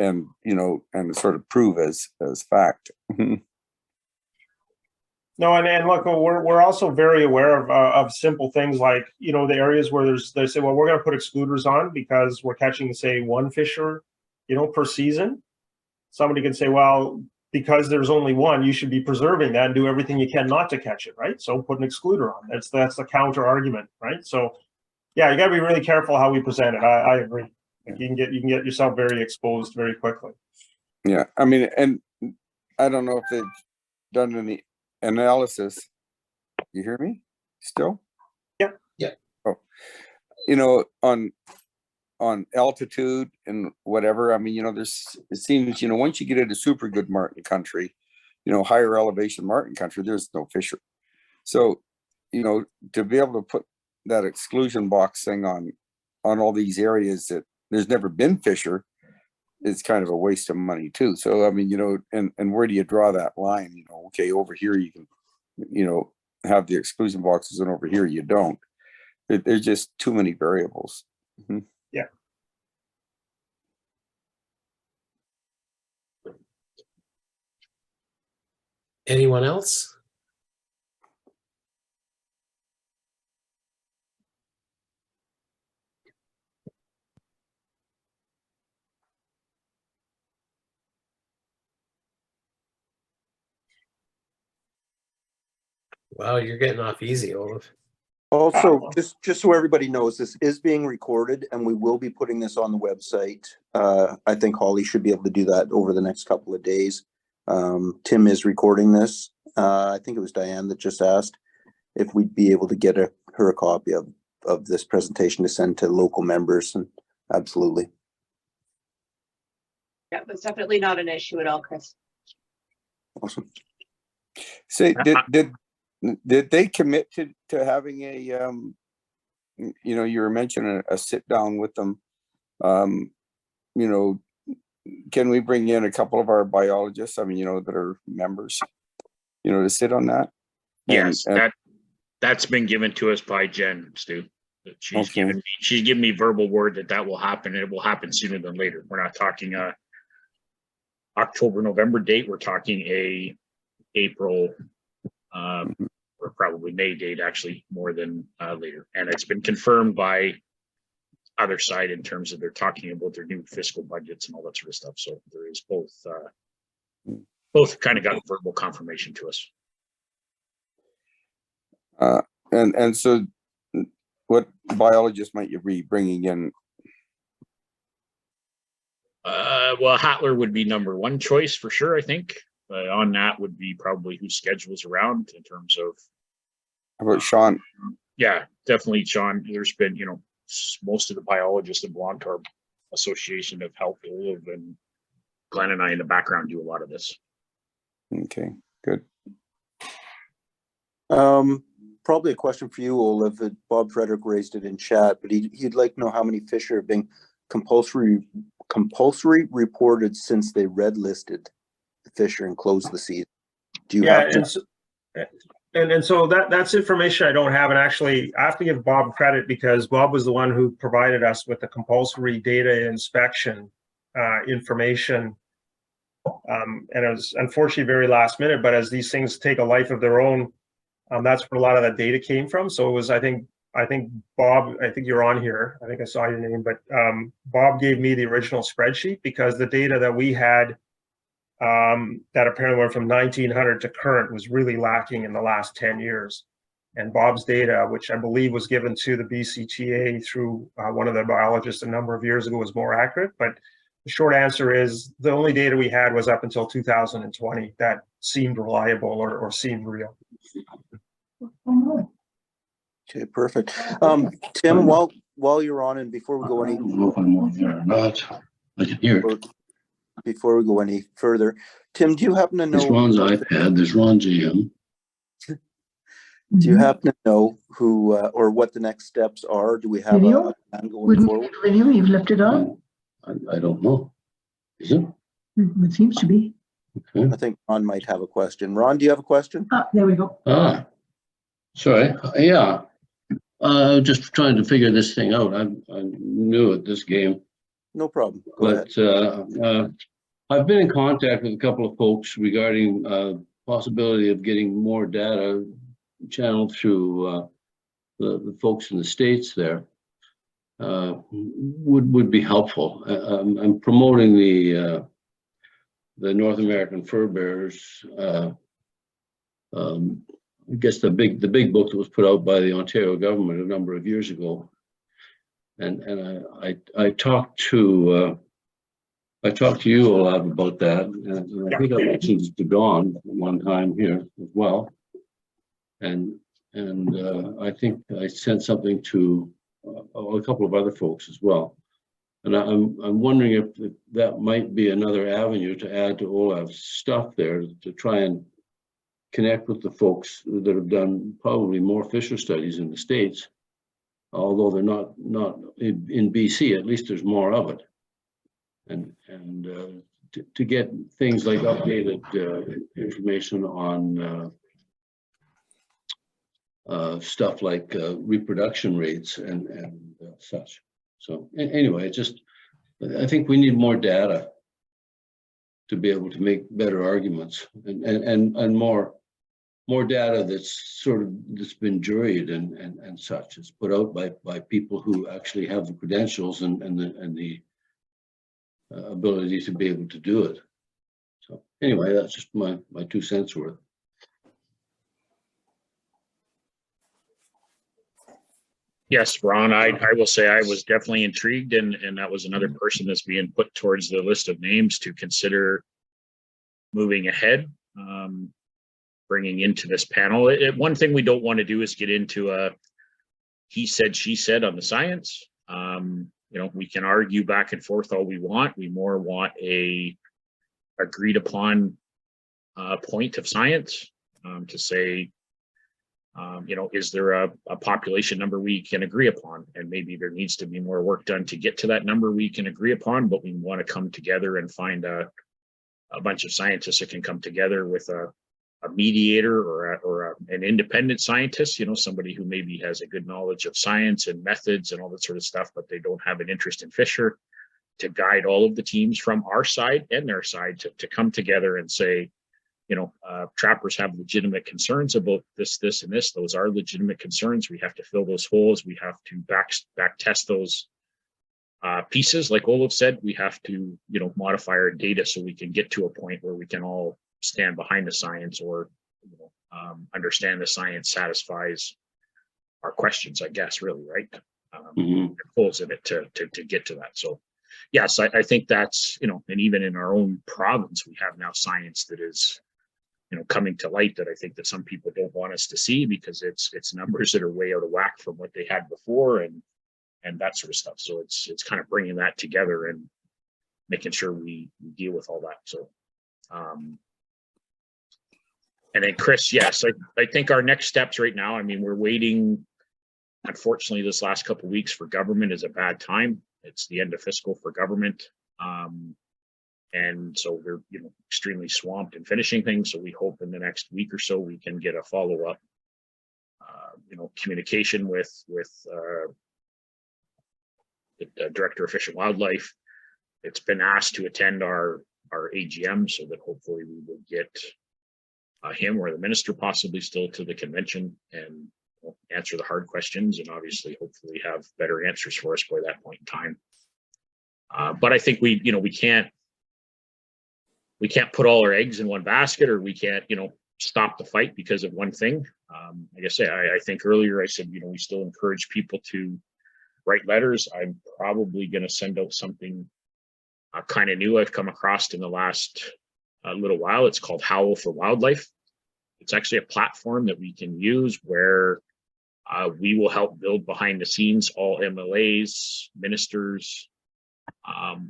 sort of prove as fact. No, and look, we're also very aware of simple things like, the areas where they say, well, we're going to put excluders on because we're catching, say, one fisher, per season. Somebody can say, well, because there's only one, you should be preserving that and do everything you can not to catch it, right? So put an excluder on. That's the counter argument, right? So yeah, you got to be really careful how we present it. I agree. Like, you can get yourself very exposed very quickly. Yeah, I mean, and I don't know if they've done any analysis. You hear me still? Yeah. Oh, on altitude and whatever. I mean, it seems, once you get into super good martin country, higher elevation martin country, there's no fisher. So, to be able to put that exclusion box thing on all these areas that there's never been fisher, is kind of a waste of money too. So, I mean, and where do you draw that line? Okay, over here you can, have the exclusion boxes, and over here you don't. There's just too many variables. Mm-hmm. Yeah. Anyone else? Wow, you're getting off easy, Olaf. Also, just so everybody knows, this is being recorded and we will be putting this on the website. I think Holly should be able to do that over the next couple of days. Tim is recording this. I think it was Diane that just asked if we'd be able to get her a copy of this presentation to send to local members, and absolutely. Yeah, that's definitely not an issue at all, Chris. Awesome. Say, did they commit to having a you were mentioning a sit down with them? Can we bring in a couple of our biologists, I mean, that are members, to sit on that? Yes, that's been given to us by Jen, Stu. She's given me verbal word that will happen, and it will happen sooner than later. We're not talking October, November date. We're talking a April or probably May date, actually, more than later. And it's been confirmed by other side in terms of they're talking about their new fiscal budgets and all that sort of stuff. So there is both kind of got verbal confirmation to us. And so what biologist might you be bringing in? Well, Hattler would be number one choice for sure, I think. On that would be probably who schedules around in terms of How about Sean? Yeah, definitely, Sean. There's been, most of the biologists in Blontarb Association have helped Olive, and Glenn and I in the background do a lot of this. Okay, good. Probably a question for you, Olive. Bob Frederick raised it in chat, but he'd like to know how many fish are being compulsory reported since they red listed the fisher and closed the season. Do you have to? So that's information I don't have, and actually I have to give Bob credit because Bob was the one who provided us with the compulsory data inspection information. And it was unfortunately very last minute, but as these things take a life of their own, that's where a lot of that data came from. So it was, I think Bob, I think you're on here. I think I saw your name, but Bob gave me the original spreadsheet because the data that we had that apparently went from 1900 to current was really lacking in the last 10 years. And Bob's data, which I believe was given to the BCTA through one of the biologists a number of years ago, was more accurate. But the short answer is the only data we had was up until 2020 that seemed reliable or seemed real. Okay, perfect. Tim, while you're on, and before we go any, I don't know if I'm on there or not. I can hear it. before we go any further, Tim, do you happen to know? There's Ron's iPad, there's Ron GM. Do you happen to know who or what the next steps are? Do we have a Video? plan going Wouldn't forward? you video? You've left it on? I don't know. Is it? It seems to be. Okay. I think Ron might have a question. Ron, do you have a question? Ah, there we go. Sorry. Yeah. Just trying to figure this thing out. I'm new at this game. No problem. Go ahead. But I've been in contact with a couple of folks regarding possibility of getting more data channeled through the folks in the States there. Would be helpful. I'm promoting the North American fur bearers. I guess the big book that was put out by the Ontario government a number of years ago, and I talked to you, Olav, about that, and I think I mentioned it to Dawn one time here as well, and I think I sent something to a couple of other folks as well, and I'm wondering if that might be another avenue to add to Olav's stuff there to try and connect with the folks that have done probably more fisher studies in the States, although they're not in BC. At least there's more of it, and to get things like updated information on stuff like reproduction rates and such. So anyway, I think we need more data to be able to make better arguments and more data that's been juried and such. It's put out by people who actually have the credentials and the ability to be able to do it. So anyway, that's just my 2 cents worth. Yes, Ron, I will say I was definitely intrigued, and that was another person that's being put towards the list of names to consider moving ahead, bringing into this panel. One thing we don't want to do is get into a he said, she said on the science. We can argue back and forth all we want. We more want a agreed upon point of science to say, is there a population number we can agree upon? And maybe there needs to be more work done to get to that number we can agree upon, but we want to come together and find a bunch of scientists that can come together with a mediator or an independent scientist, somebody who maybe has a good knowledge of science and methods and all that sort of stuff, but they don't have an interest in fisher, to guide all of the teams from our side and their side to come together and say, trappers have legitimate concerns about this, and this. Those are legitimate concerns. We have to fill those holes. We have to back test those pieces. Like Olav said, we have to, modify our data so we can get to a point where we can all stand behind the science, or understand the science satisfies our questions, I guess, really, right? Holes in it to get to that. So yes, I think that's, and even in our own province, we have now science that is coming to light that I think that some people don't want us to see, because it's numbers that are way out of whack from what they had before and that sort of stuff. So it's kind of bringing that together and making sure we deal with all that. So, and then Chris, yes, I think our next steps right now, I mean, we're waiting. Unfortunately, this last couple of weeks for government is a bad time. It's the end of fiscal for government. And so they're, extremely swamped in finishing things. So we hope in the next week or so, we can get a follow-up, communication with the Director of Fish and Wildlife. It's been asked to attend our AGM, so that hopefully we will get him or the minister possibly still to the convention and answer the hard questions, and obviously hopefully have better answers for us by that point in time. But I think we can't put all our eggs in one basket, or we can't, stop the fight because of one thing. Like I say, I think earlier I said, we still encourage people to write letters. I'm probably going to send out something kind of new I've come across in the last little while. It's called Howl for Wildlife. It's actually a platform that we can use where we will help build behind the scenes all MLAs, ministers,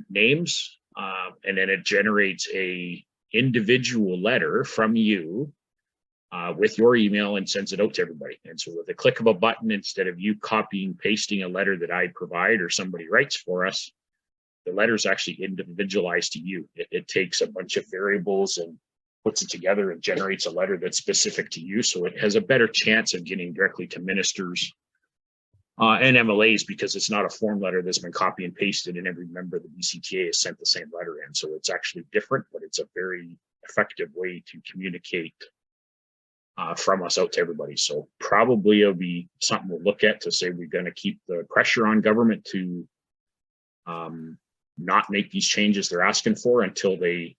names, and then it generates a individual letter from you with your email and sends it out to everybody. And so with a click of a button, instead of you copying, pasting a letter that I provide or somebody writes for us, the letter is actually individualized to you. It takes a bunch of variables and puts it together and generates a letter that's specific to you. So it has a better chance of getting directly to ministers and MLAs, because it's not a form letter that's been copy and pasted and every member of the BCTA has sent the same letter in. So it's actually different, but it's a very effective way to communicate from us out to everybody. So probably it'll be something we'll look at to say we're going to keep the pressure on government to not make these changes they're asking for until they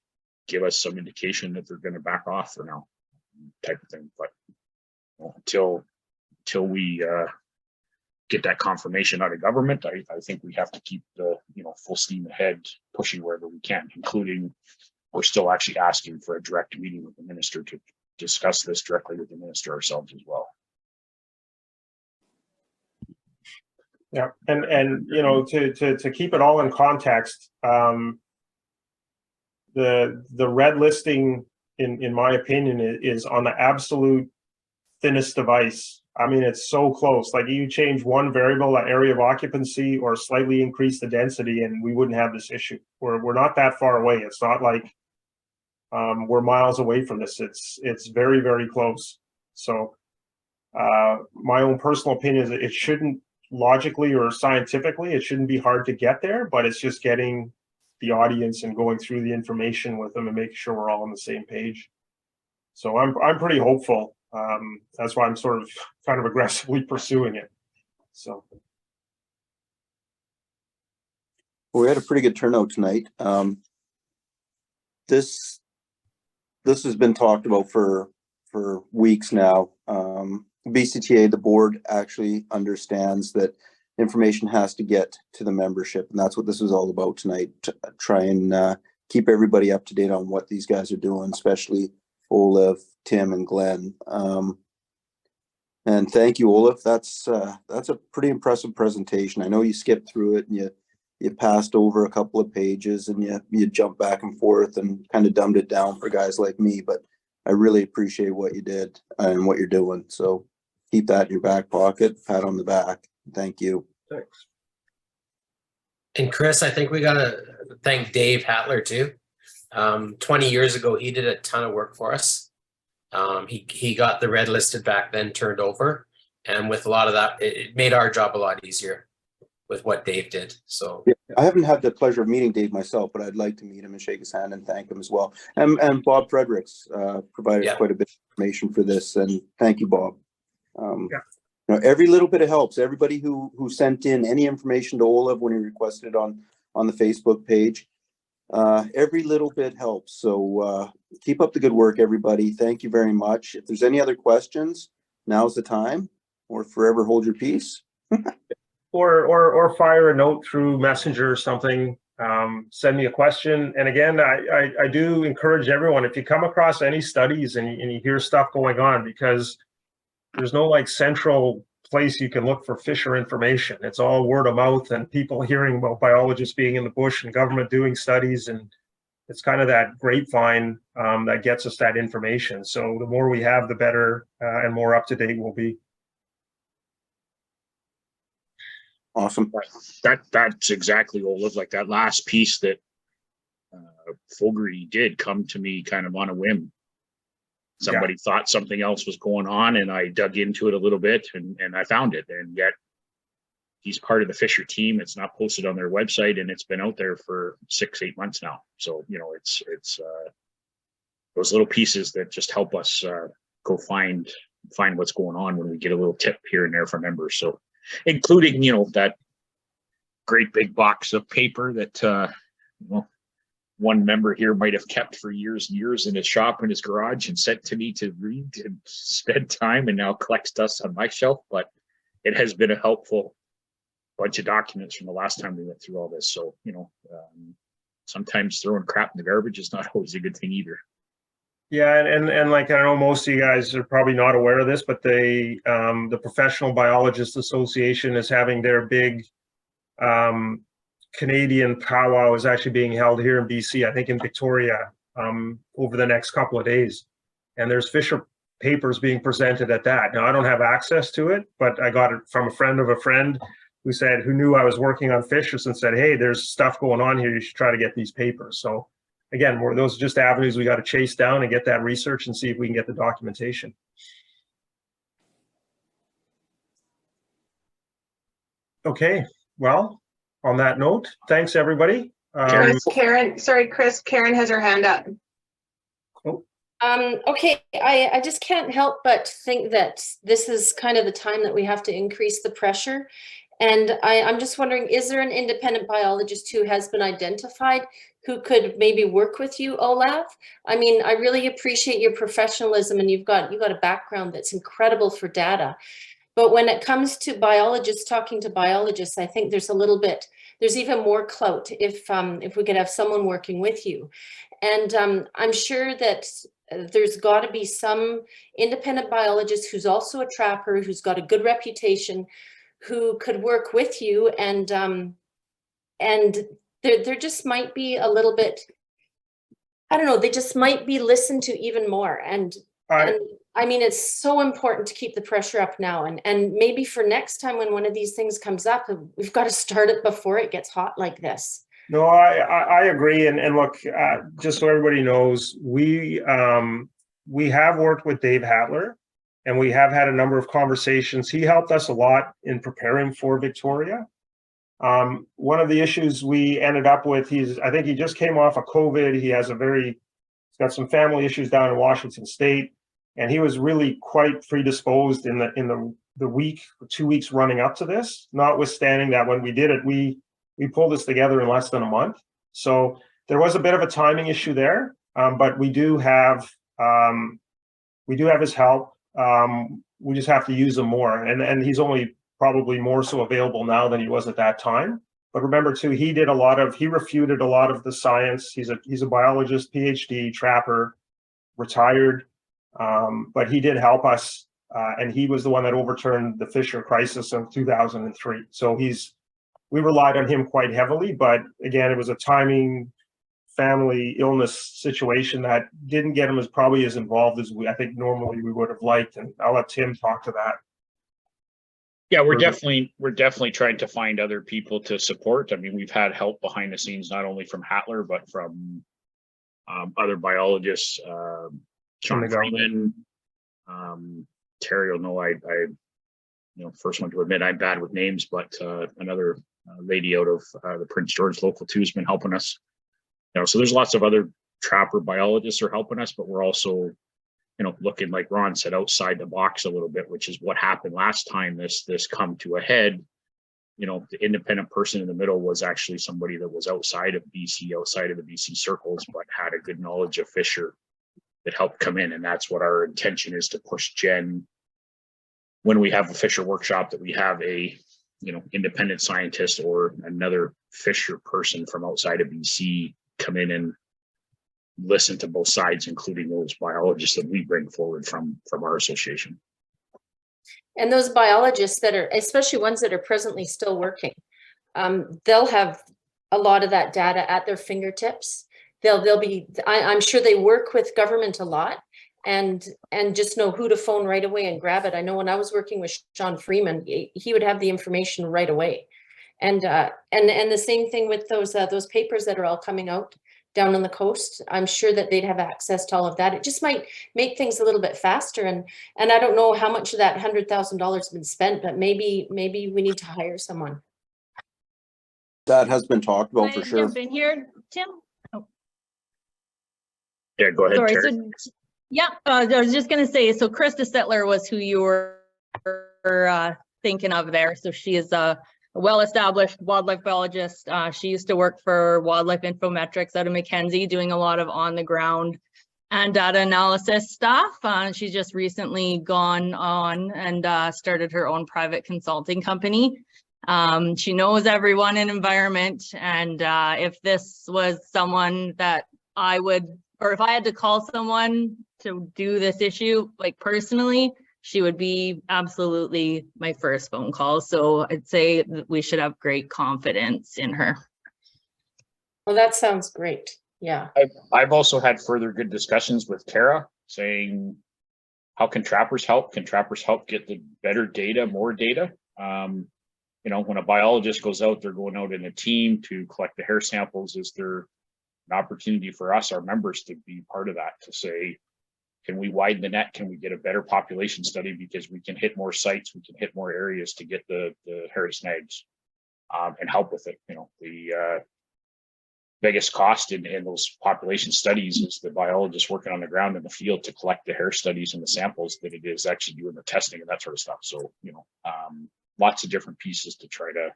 give us some indication that they're going to back off for now, type of thing. But until we get that confirmation out of government, I think we have to keep the full steam ahead, pushing wherever we can, including we're still actually asking for a direct meeting with the minister to discuss this directly with the minister ourselves as well. Yeah, and to keep it all in context, the red listing, in my opinion, is on the absolute thinnest device. I mean, it's so close. Like, you change one variable, like area of occupancy, or slightly increase the density, and we wouldn't have this issue. We're not that far away. It's not like we're miles away from this. It's very, very close. So my own personal opinion is that it shouldn't, logically or scientifically, it shouldn't be hard to get there, but it's just getting the audience and going through the information with them and making sure we're all on the same page. So I'm pretty hopeful. That's why I'm sort of kind of aggressively pursuing it. So Well, we had a pretty good turnout tonight. This has been talked about for weeks now. BCTA, the board, actually understands that information has to get to the membership, and that's what this is all about tonight, to try and keep everybody up to date on what these guys are doing, especially Olaf, Tim, and Glenn. And thank you, Olaf. That's a pretty impressive presentation. I know you skipped through it and you passed over a couple of pages and you jumped back and forth and kind of dumbed it down for guys like me, but I really appreciate what you did and what you're doing. So keep that in your back pocket, pat on the back. Thank you. thanks. And Chris, I think we gotta thank Dave Hattler too. 20 years ago, he did a ton of work for us. He got the red listed back then turned over. And with a lot of that, it made our job a lot easier with what Dave did. So I haven't had the pleasure of meeting Dave myself, but I'd like to meet him and shake his hand and thank him as well. And Bob Fredericks provided quite a bit of information for this, and thank you, Bob. Every little bit of helps. Everybody who sent in any information to Olaf when he requested it on the Facebook page, every little bit helps. So keep up the good work, everybody. Thank you very much. If there's any other questions, now's the time, or forever hold your peace. Or fire a note through Messenger or something. send me a question. And again, I do encourage everyone, if you come across any studies and you hear stuff going on, because there's no like central place you can look for fisher information. It's all word of mouth and people hearing about biologists being in the bush and government doing studies. And it's kind of that grapevine that gets us that information. So the more we have, the better and more up to date we'll be. Awesome. That's exactly what it looked like. That last piece that Fogarty did come to me kind of on a whim. Somebody thought something else was going on, and I dug into it a little bit, and I found it. And yet, he's part of the Fisher team. It's not posted on their website, and it's been out there for 6-8 months now. So it's those little pieces that just help us go find what's going on when we get a little tip here and there from members. So, including that great big box of paper that one member here might have kept for years and years in his shop in his garage and sent to me to read and spend time, and now collects dust on my shelf. But it has been a helpful bunch of documents from the last time we went through all this. So, sometimes throwing crap in the garbage is not always a good thing either. Yeah, and like, I know most of you guys are probably not aware of this, but the Professional Biologists Association is having their big Canadian powwow is actually being held here in BC, I think in Victoria, over the next couple of days. And there's Fisher papers being presented at that. Now, I don't have access to it, but I got it from a friend of a friend who knew I was working on Fishers and said, hey, there's stuff going on here. You should try to get these papers. So again, those are just avenues we got to chase down and get that research and see if we can get the documentation. Okay, well, on that note, thanks everybody. Chris, Karen has her hand up. Okay, I just can't help but think that this is kind of the time that we have to increase the pressure. And I'm just wondering, is there an independent biologist who has been identified who could maybe work with you, Olaf? I mean, I really appreciate your professionalism, and you've got a background that's incredible for data. But when it comes to biologists talking to biologists, I think there's even more clout if we could have someone working with you. And I'm sure that there's got to be some independent biologist who's also a trapper, who's got a good reputation, who could work with you, and there just might be a little bit, I don't know, they just might be listened to even more. And I mean, it's so important to keep the pressure up now, and maybe for next time when one of these things comes up, we've got to start it before it gets hot like this. No, I agree. And look, just so everybody knows, we have worked with Dave Hattler, and we have had a number of conversations. He helped us a lot in preparing for Victoria. One of the issues we ended up with, I think he just came off of COVID. He's got some family issues down in Washington State, and he was really quite predisposed in the week or 2 weeks running up to this, notwithstanding that when we did it, we pulled this together in less than a month. So there was a bit of a timing issue there, but we do have his help. We just have to use him more, and he's only probably more so available now than he was at that time. But remember too, he refuted a lot of the science. He's a biologist, PhD, trapper, retired, but he did help us, and he was the one that overturned the Fisher crisis of 2003. So we relied on him quite heavily, but again, it was a timing, family illness situation that didn't get him probably as involved as I think normally we would have liked. And I'll let Tim talk to that. Yeah, we're definitely trying to find other people to support. I mean, we've had help behind the scenes, not only from Hattler, but from other biologists, Sean Freeman, Terry will know I first one to admit I'm bad with names, but another lady out of the Prince George Local 2 has been helping us. So there's lots of other trapper biologists are helping us, but we're also, looking, like Ron said, outside the box a little bit, which is what happened last time this come to a head. The independent person in the middle was actually somebody that was outside of BC, outside of the BC circles, but had a good knowledge of Fisher that helped come in. And that's what our intention is, to push Jen when we have a Fisher workshop, that we have a independent scientist or another fisher person from outside of BC come in and listen to both sides, including those biologists that we bring forward from our association. And those biologists that are, especially ones that are presently still working, they'll have a lot of that data at their fingertips. They'll be, I'm sure they work with government a lot and just know who to phone right away and grab it. I know when I was working with Sean Freeman, he would have the information right away. And the same thing with those papers that are all coming out down on the coast. I'm sure that they'd have access to all of that. It just might make things a little bit faster. And I don't know how much of that $100,000 has been spent, but maybe we need to hire someone. That has been talked about Can for I sure. jump in here, Tim? Yeah, go ahead, Sorry. Terry. So, yeah, I was just going to say, so Krista Settler was who you were thinking of there. So she is a well-established wildlife biologist. She used to work for Wildlife Infometrics out of Mackenzie, doing a lot of on-the-ground and data analysis stuff. She's just recently gone on and started her own private consulting company. She knows everyone in environment, and if this was someone that I would, or if I had to call someone to do this issue, like personally, she would be absolutely my first phone call. So I'd say that we should have great confidence in her. Well, that sounds great. Yeah. I've also had further good discussions with Tara saying, how can trappers help? Can trappers help get the better data, more data? When a biologist goes out, they're going out in a team to collect the hair samples. Is there an opportunity for us, our members, to be part of that, to say, can we widen the net? Can we get a better population study because we can hit more sites, we can hit more areas to get the hairy snags and help with it? The biggest cost in those population studies is the biologists working on the ground in the field to collect the hair studies and the samples that it is actually doing the testing and that sort of stuff. So, lots of different pieces to try to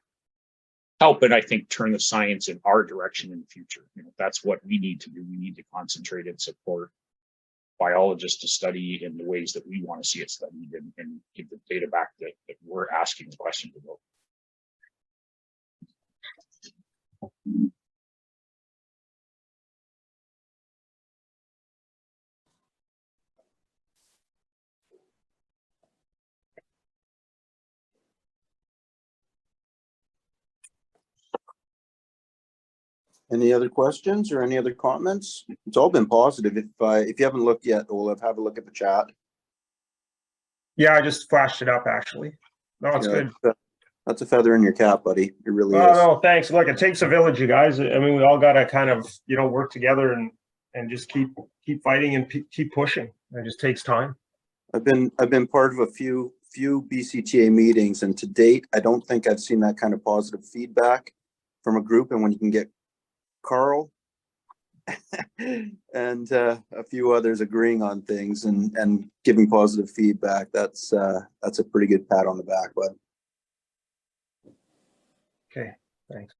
help, and I think turn the science in our direction in the future. That's what we need to do. We need to concentrate and support biologists to study in the ways that we want to see it studied and give the data back that we're asking the questions about. Any other questions or any other comments? It's all been positive. If you haven't looked yet, Olaf, have a look at the chat. Yeah, I just flashed it up actually. No, it's Yeah, good. That's a feather in your cap, buddy. It really Oh, is. no, thanks. Look, it takes a village, you guys. I mean, we all got to kind of, work together and just keep fighting and keep pushing. It just takes time. I've been part of a few BCTA meetings, and to date, I don't think I've seen that kind of positive feedback from a group. And when you can get Carl and a few others agreeing on things and giving positive feedback, that's a pretty good pat on the back, bud. Okay, thanks.